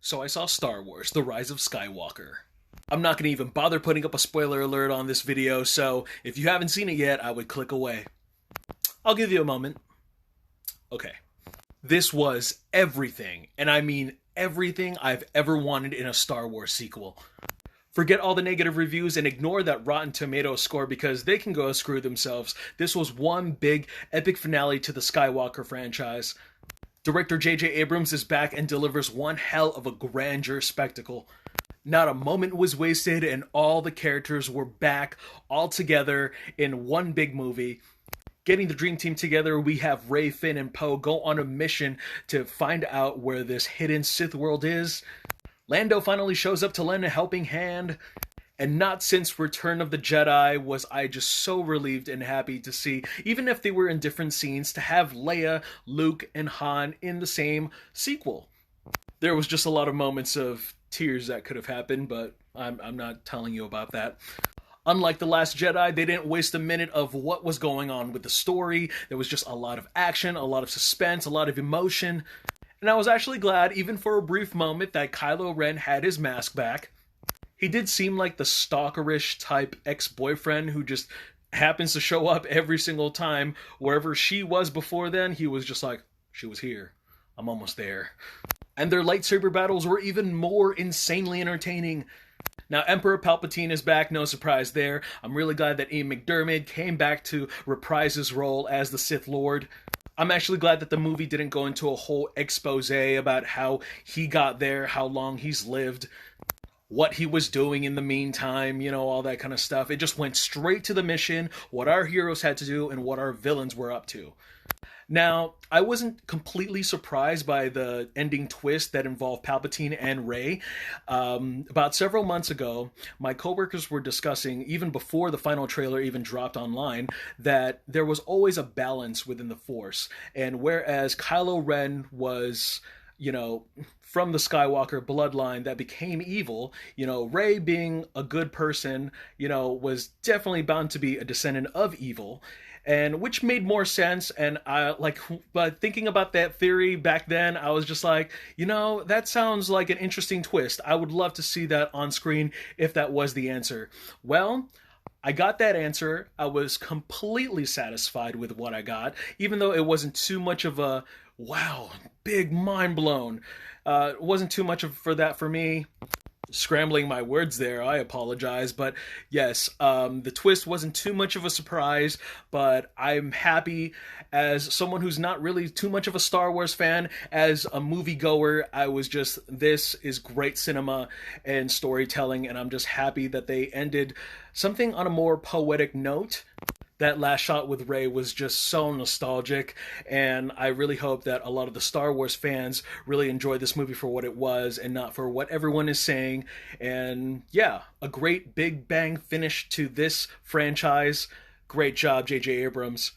So I saw Star Wars: The Rise of Skywalker. I'm not going to even bother putting up a spoiler alert on this video, so if you haven't seen it yet, I would click away. I'll give you a moment. Okay. This was everything, and I mean everything I've ever wanted in a Star Wars sequel. Forget all the negative reviews and ignore that Rotten Tomatoes score because they can go screw themselves. This was one big, epic finale to the Skywalker franchise. Director J.J. Abrams is back and delivers one hell of a grandeur spectacle. Not a moment was wasted and all the characters were back all together in one big movie. Getting the dream team together, we have Rey, Finn, and Poe go on a mission to find out where this hidden Sith world is. Lando finally shows up to lend a helping hand. And not since Return of the Jedi was I just so relieved and happy to see, even if they were in different scenes, to have Leia, Luke, and Han in the same sequel. There was just a lot of moments of tears that could have happened, but I'm not telling you about that. Unlike The Last Jedi, they didn't waste a minute of what was going on with the story. There was just a lot of action, a lot of suspense, a lot of emotion. And I was actually glad, even for a brief moment, that Kylo Ren had his mask back. He did seem like the stalkerish type ex-boyfriend who just happens to show up every single time. Wherever she was before then, he was just like, she was here. I'm almost there. And their lightsaber battles were even more insanely entertaining. Now, Emperor Palpatine is back, no surprise there. I'm really glad that Ian McDiarmid came back to reprise his role as the Sith Lord. I'm actually glad that the movie didn't go into a whole expose about how he got there, how long he's lived, what he was doing in the meantime, you know, all that kind of stuff. It just went straight to the mission, what our heroes had to do, and what our villains were up to. Now, I wasn't completely surprised by the ending twist that involved Palpatine and Rey. About several months ago, my coworkers were discussing, even before the final trailer even dropped online, that there was always a balance within the Force. And whereas Kylo Ren was, you know, from the Skywalker bloodline that became evil, you know, Rey being a good person, you know, was definitely bound to be a descendant of evil. And which made more sense, and but thinking about that theory back then, I was just like, you know, that sounds like an interesting twist. I would love to see that on screen if that was the answer. Well, I got that answer. I was completely satisfied with what I got, even though it wasn't too much of a, wow, big mind blown. It wasn't too much for that for me. Scrambling my words there, I apologize, but yes, the twist wasn't too much of a surprise, but I'm happy as someone who's not really too much of a Star Wars fan. As a moviegoer, I was just, this is great cinema and storytelling, and I'm just happy that they ended something on a more poetic note. That last shot with Rey was just so nostalgic, and I really hope that a lot of the Star Wars fans really enjoy this movie for what it was and not for what everyone is saying. And yeah, a great big bang finish to this franchise. Great job, J.J. Abrams.